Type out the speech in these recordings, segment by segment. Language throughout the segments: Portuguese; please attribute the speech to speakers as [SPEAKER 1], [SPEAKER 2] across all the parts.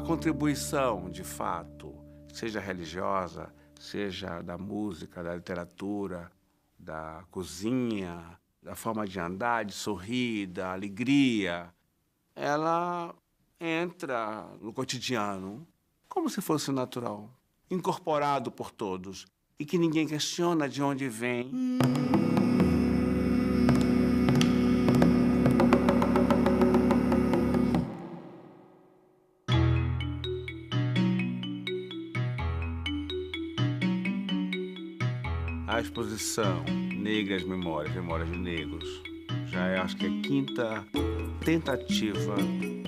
[SPEAKER 1] a contribuição, de fato, seja religiosa, seja da música, da literatura, da cozinha, da forma de andar, de sorrir, da alegria, ela entra no cotidiano como se fosse natural, incorporado por todos e que ninguém questiona de onde vem. A exposição Negras Memórias, Memórias de Negros, já é, acho que, a quinta tentativa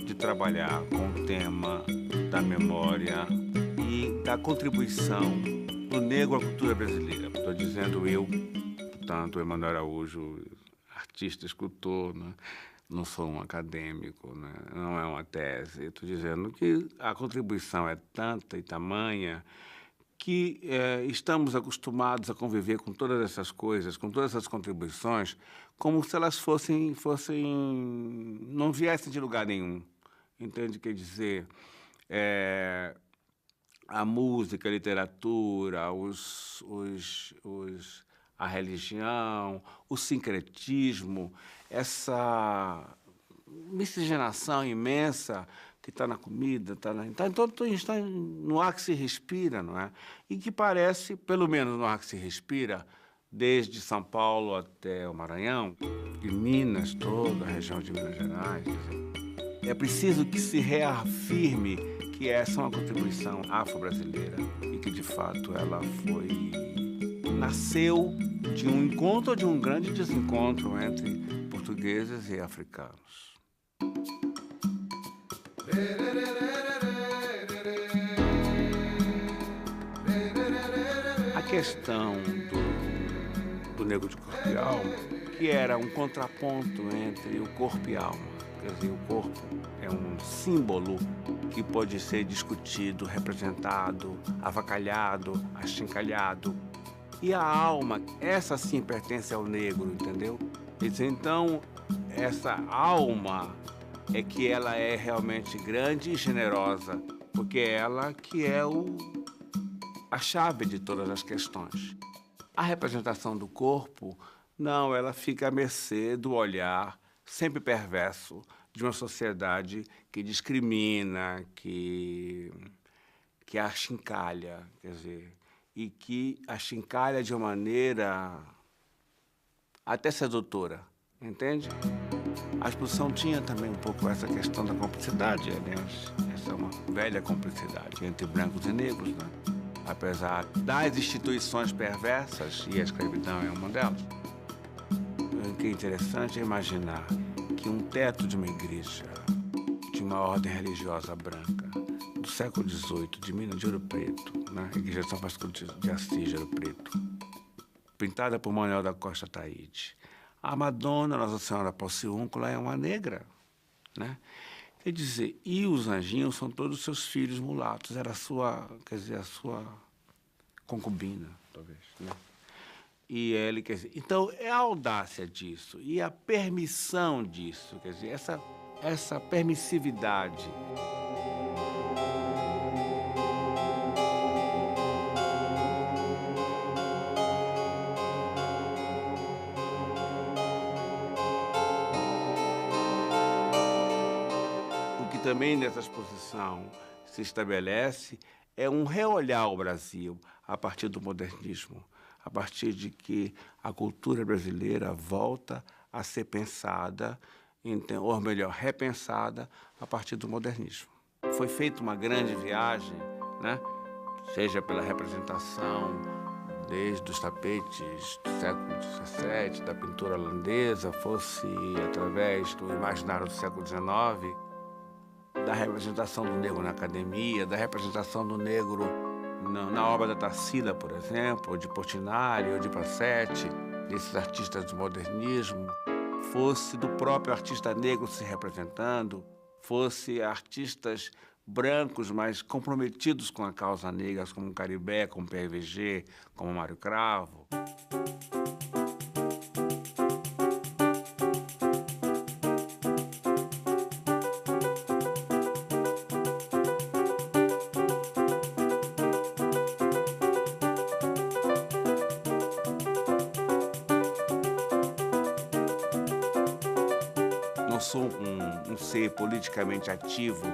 [SPEAKER 1] de trabalhar com o tema da memória e da contribuição do negro à cultura brasileira. Estou dizendo eu, portanto, Emanuel Araújo, artista, escultor, né? Não sou um acadêmico, né? Não é uma tese. Estou dizendo que a contribuição é tanta e tamanha que estamos acostumados a conviver com todas essas coisas, com todas essas contribuições, como se elas não viessem de lugar nenhum. Entende? Quer dizer, a música, a literatura, a religião, o sincretismo, essa miscigenação imensa que está na comida, está no ar que se respira, não é? E que parece, pelo menos no ar que se respira, desde São Paulo até o Maranhão, e Minas, toda a região de Minas Gerais. É preciso que se reafirme que essa é uma contribuição afro-brasileira e que, de fato, ela nasceu de um encontro ou de um grande desencontro entre portugueses e africanos. A questão do negro de corpo e alma, que era um contraponto entre o corpo e a alma. Quer dizer, o corpo é um símbolo que pode ser discutido, representado, avacalhado, achincalhado. E a alma, essa sim pertence ao negro, entendeu? Então, essa alma é que ela é realmente grande e generosa, porque é ela que é a chave de todas as questões. A representação do corpo, não, ela fica à mercê do olhar sempre perverso de uma sociedade que discrimina, que achincalha, quer dizer, e que achincalha de uma maneira até sedutora, entende? A exposição tinha também um pouco essa questão da cumplicidade, aliás, essa é uma velha cumplicidade entre brancos e negros, né? Apesar das instituições perversas, e a escravidão é uma delas. O que é interessante é imaginar que um teto de uma igreja, de uma ordem religiosa branca, do século XVIII, de Minas de Ouro Preto, né? A igreja de São Francisco de Assis de Ouro Preto, pintada por Manuel da Costa Taide. A Madonna, Nossa Senhora Porciúncula, é uma negra, né? Quer dizer, e os anjinhos são todos seus filhos mulatos. Era a sua concubina, talvez, né? E ele, quer dizer, então é a audácia disso e a permissão disso, quer dizer, essa permissividade. O que também nessa exposição se estabelece é um reolhar ao Brasil a partir do modernismo, a partir de que a cultura brasileira volta a ser pensada, ou melhor, repensada a partir do modernismo. Foi feita uma grande viagem, né? Seja pela representação desde os tapetes do século XVII, da pintura holandesa, fosse através do imaginário do século XIX, da representação do negro na academia, da representação do negro na obra da Tarsila, por exemplo, ou de Portinari, ou de Passetti, desses artistas do modernismo, fosse do próprio artista negro se representando, fosse artistas brancos, mas comprometidos com a causa negra, como Caribé, como PRVG, como Mário Cravo. sou um ser politicamente ativo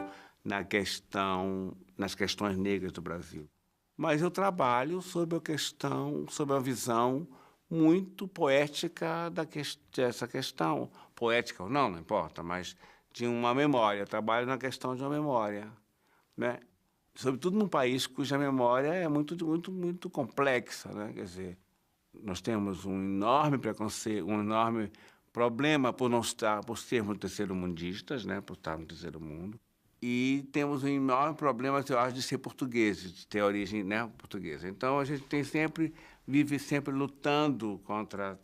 [SPEAKER 1] nas questões negras do Brasil. Mas eu trabalho sobre a visão muito poética dessa questão. Poética ou não importa, mas de uma memória. Eu trabalho na questão de uma memória, né? Sobretudo num país cuja memória é muito complexa, né? Quer dizer, nós temos um enorme preconceito, um enorme problema por sermos terceiro-mundistas, né? Por estar no terceiro mundo. E temos um enorme problema, eu acho, de ser portugueses, de ter origem, né, portuguesa. Então, a gente vive sempre lutando contra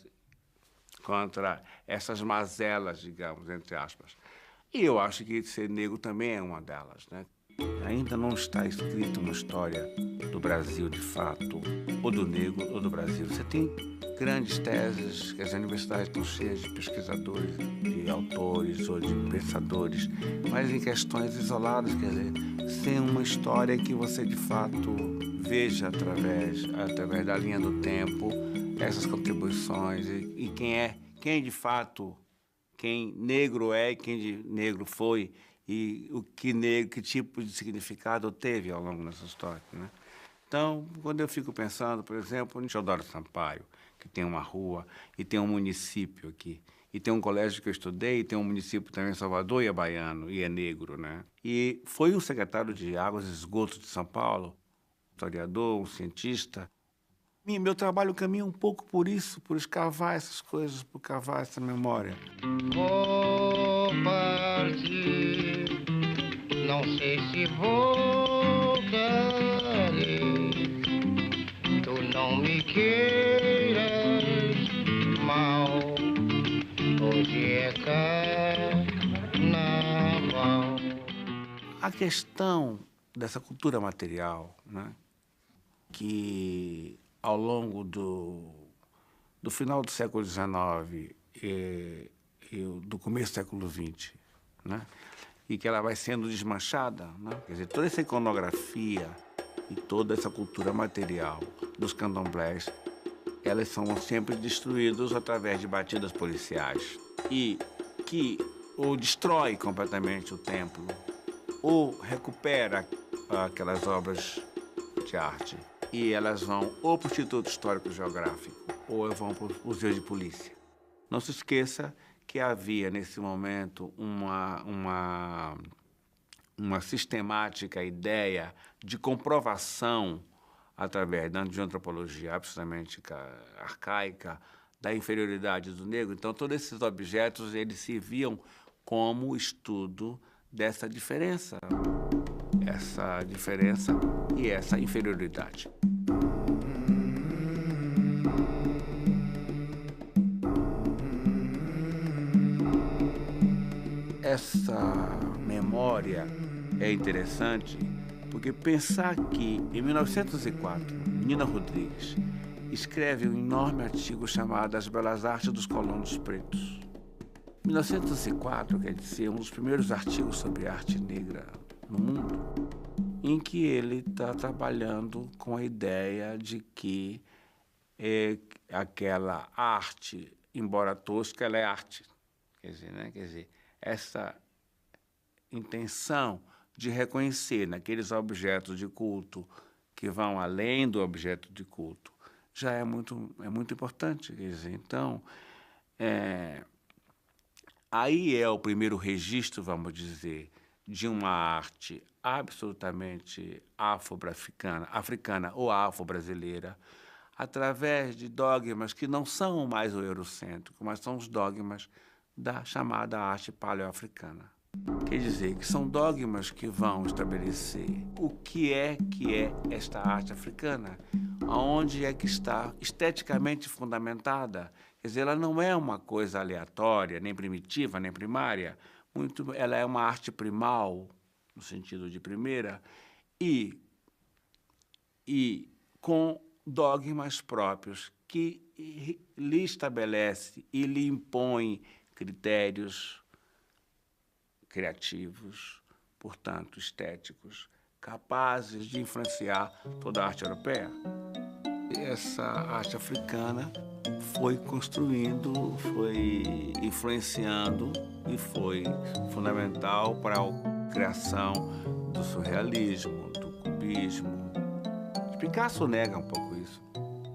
[SPEAKER 1] essas mazelas, digamos, entre aspas. E eu acho que ser negro também é uma delas, né? Ainda não está escrita uma história do Brasil, de fato, ou do negro ou do Brasil. Você tem grandes teses, que as universidades estão cheias de pesquisadores, de autores ou de pensadores, mas em questões isoladas, quer dizer, sem uma história que você, de fato, veja através da linha do tempo essas contribuições e quem de fato, quem negro é e quem de negro foi, e que tipo de significado teve ao longo dessa história, né? Então, quando eu fico pensando, por exemplo, em Teodoro Sampaio, que tem uma rua e tem um município aqui, e tem um colégio que eu estudei, e tem um município também em Salvador e é baiano, e é negro, né? E foi um secretário de Águas e Esgotos de São Paulo, historiador, um cientista. E meu trabalho caminha um pouco por isso, por escavar essas coisas, por cavar essa memória.
[SPEAKER 2] Vou partir, não sei se voltarei. Tu não me queiras mal, hoje é carnaval.
[SPEAKER 1] A questão dessa cultura material, né, que ao longo do final do século XIX e do começo do século XX, né, e que ela vai sendo desmanchada, né, quer dizer, toda essa iconografia e toda essa cultura material dos candomblés, elas são sempre destruídas através de batidas policiais e que ou destrói completamente o templo ou recupera aquelas obras de arte e elas vão ou para o Instituto Histórico Geográfico ou vão para o Museu de Polícia. Não se esqueça que havia, nesse momento, uma sistemática ideia de comprovação através de antropologia absolutamente arcaica da inferioridade do negro. Então, todos esses objetos eles serviam como estudo dessa diferença e essa inferioridade. Essa memória é interessante porque pensar que, em 1904, Nina Rodrigues escreve um enorme artigo chamado As Belas Artes dos Colonos Pretos. 1904 quer dizer um dos primeiros artigos sobre arte negra no mundo, em que ele está trabalhando com a ideia de que aquela arte, embora tosca, ela é arte. Quer dizer, essa intenção de reconhecer naqueles objetos de culto que vão além do objeto de culto já é muito importante. Quer dizer, então, aí é o primeiro registro, vamos dizer, de uma arte absolutamente africana ou afro-brasileira, através de dogmas que não são mais o eurocêntrico, mas são os dogmas da chamada arte paleoafricana. Quer dizer, que são dogmas que vão estabelecer o que é esta arte africana, aonde é que está esteticamente fundamentada. Quer dizer, ela não é uma coisa aleatória, nem primitiva, nem primária. Ela é uma arte primal, no sentido de primeira, e com dogmas próprios que lhe estabelece e lhe impõe critérios criativos, portanto, estéticos, capazes de influenciar toda a arte europeia. Essa arte africana foi construindo, foi influenciando e foi fundamental para a criação do surrealismo, do cubismo. Picasso nega um pouco isso,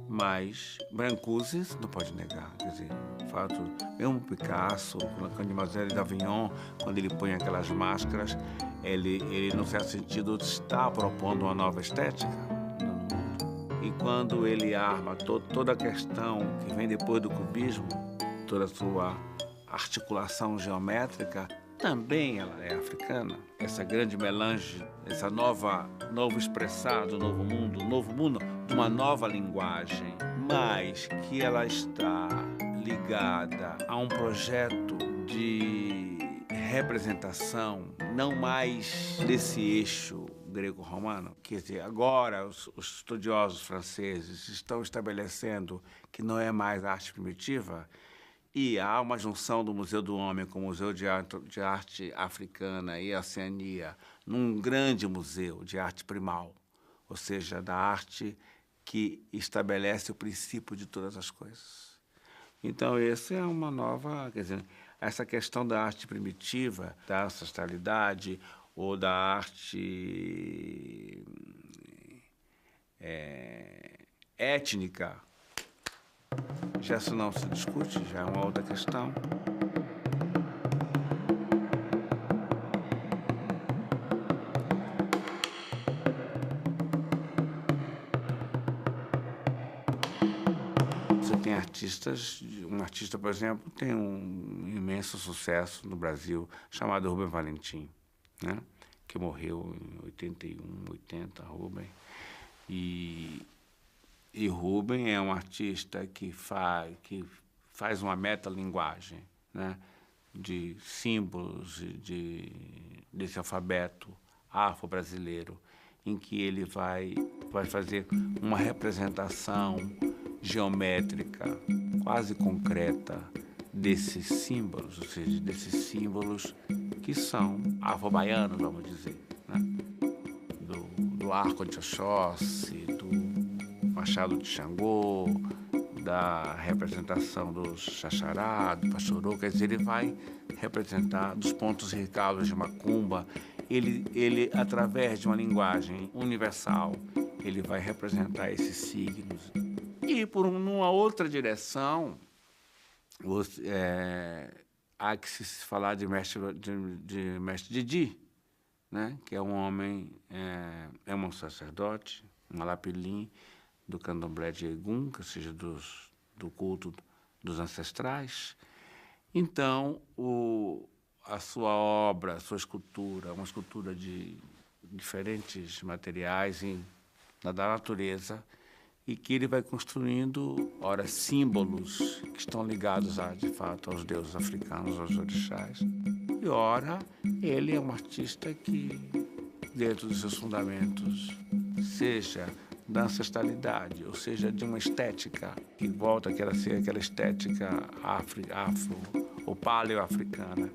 [SPEAKER 1] mas Brancusi não pode negar. Quer dizer, de fato, mesmo Picasso, com Mademoiselle d'Avignon, quando ele põe aquelas máscaras, ele, num certo sentido, está propondo uma nova estética no mundo. E quando ele arma toda a questão que vem depois do cubismo, toda a sua articulação geométrica, também ela é africana. Essa grande melange, essa novo expressar do novo mundo de uma nova linguagem, mas que ela está ligada a um projeto de representação, não mais desse eixo greco-romano. Quer dizer, agora os estudiosos franceses estão estabelecendo que não é mais arte primitiva, e há uma junção do Museu do Homem com o Museu de Arte Africana e Oceania num grande museu de arte primal, ou seja, da arte que estabelece o princípio de todas as coisas. Então, essa é uma nova, quer dizer, essa questão da arte primitiva, da ancestralidade ou da arte étnica, já isso não se discute, já é uma outra questão. Você tem artistas, um artista, por exemplo, tem um imenso sucesso no Brasil, chamado Rubem Valentim, né? Que morreu em 81, 80, Rubem. E Rubem é um artista que faz uma metalinguagem, né, de símbolos desse alfabeto afro-brasileiro, em que ele vai fazer uma representação geométrica quase concreta desses símbolos, ou seja, desses símbolos que são afro-baianos, vamos dizer, né? Do arco de Oxóssi, Machado de Xangô, da representação do Xaxará, do Pachorô, quer dizer, ele vai representar dos pontos ricados de Macumba, ele, através de uma linguagem universal, ele vai representar esses signos. E, numa outra direção, há que se falar de mestre Didi, né? Que é um homem, é um sacerdote, um alapilim, do candomblé de Egum, ou seja, do culto dos ancestrais. Então, a sua obra, a sua escultura, uma escultura de diferentes materiais da natureza, e que ele vai construindo, ora, símbolos que estão ligados, de fato, aos deuses africanos, aos orixás. E, ora, ele é um artista que, dentro dos seus fundamentos, seja da ancestralidade, ou seja, de uma estética que volta a ser aquela estética afro ou paleo-africana,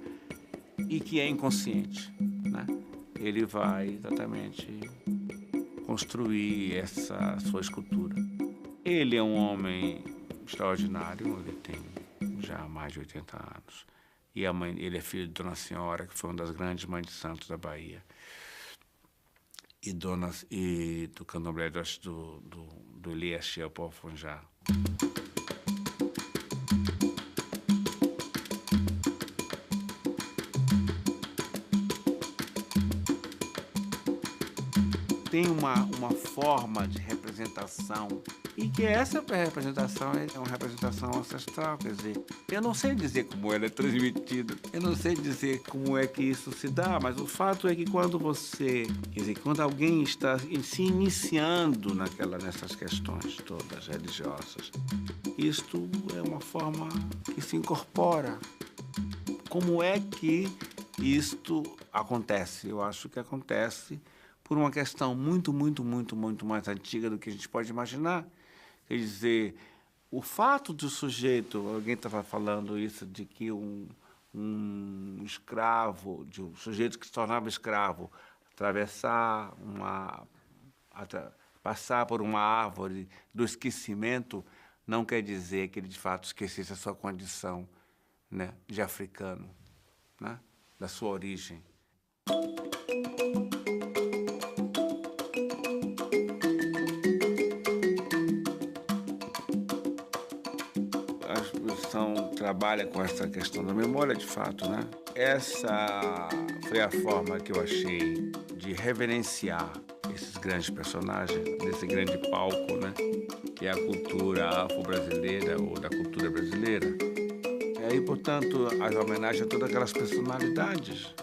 [SPEAKER 1] e que é inconsciente, né? Ele vai exatamente construir essa sua escultura. Ele é um homem extraordinário, ele tem já mais de 80 anos, e ele é filho de Dona Senhora, que foi uma das grandes mães de santos da Bahia, e do candomblé do Elias Chiapofonjá. Tem uma forma de representação, e que essa representação é uma representação ancestral, quer dizer, eu não sei dizer como ela é transmitida, eu não sei dizer como é que isso se dá, mas o fato é que quando alguém está se iniciando nessas questões todas religiosas, isto é uma forma que se incorpora. Como é que isto acontece? Eu acho que acontece por uma questão muito, muito, muito, muito mais antiga do que a gente pode imaginar. Quer dizer, o fato do sujeito, alguém estava falando isso, de que um escravo, de um sujeito que se tornava escravo, passar por uma árvore do esquecimento, não quer dizer que ele, de fato, esquecesse a sua condição, né, de africano. né, da sua origem. A exposição trabalha com essa questão da memória, de fato, né? Essa foi a forma que eu achei de reverenciar esses grandes personagens, desse grande palco, né? Que é a cultura afro-brasileira ou da cultura brasileira. E, portanto, as homenagens a todas aquelas personalidades,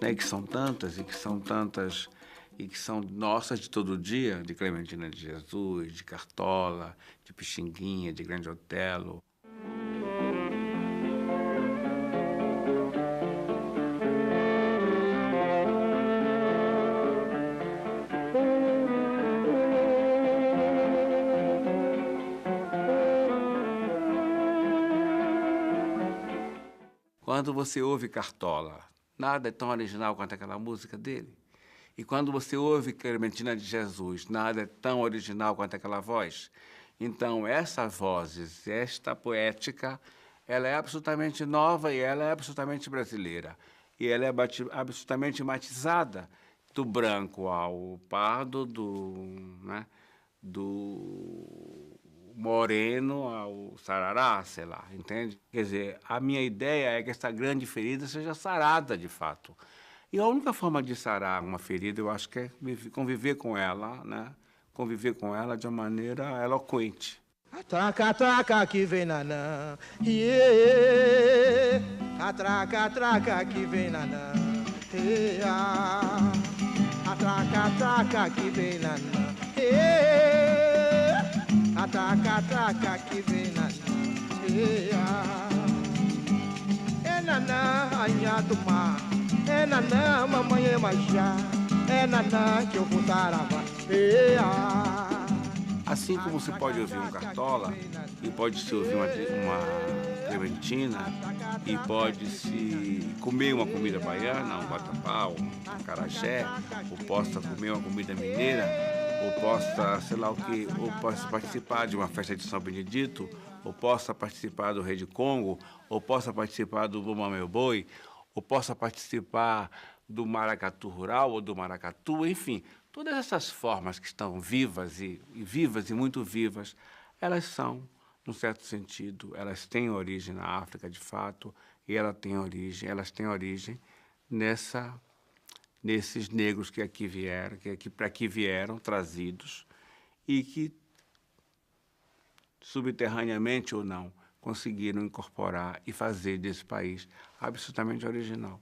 [SPEAKER 1] né? Que são tantas e que são nossas de todo dia, de Clementina de Jesus, de Cartola, de Pixinguinha, de Grande Otelo. Quando você ouve Cartola, nada é tão original quanto aquela música dele. E quando você ouve Clementina de Jesus, nada é tão original quanto aquela voz. Então, essas vozes, esta poética, ela é absolutamente nova e ela é absolutamente brasileira. E ela é absolutamente matizada, do branco ao pardo, né, do moreno ao sarará, sei lá, entende? Quer dizer, a minha ideia é que essa grande ferida seja sarada, de fato. E a única forma de sarar uma ferida, eu acho que é conviver com ela, né? Conviver com ela de uma maneira eloquente.
[SPEAKER 3] Atraca, atraca que vem nanã, yeah. Atraca, atraca que vem nanã, yeah. Atraca, atraca que vem nanã, yeah. Atraca, atraca que vem nanã, yeah. É nanã, anha do mar, é nanã, mamãe é majá, é nanã que eu vou sarava, yeah.
[SPEAKER 1] Assim como se pode ouvir um Cartola, e pode-se ouvir uma Clementina, e pode-se comer uma comida baiana, um vatapá, um acarajé, ou possa comer uma comida mineira, ou possa, sei lá o que, ou possa participar de uma festa de São Benedito, ou possa participar do Rei de Congo, ou possa participar do Bumba Meu Boi, ou possa participar do maracatu rural ou do maracatu, enfim. Todas essas formas que estão vivas e muito vivas, elas são, num certo sentido, elas têm origem na África, de fato, e elas têm origem nesses negros que aqui vieram, para aqui vieram trazidos e que, subterraneamente ou não, conseguiram incorporar e fazer desse país absolutamente original.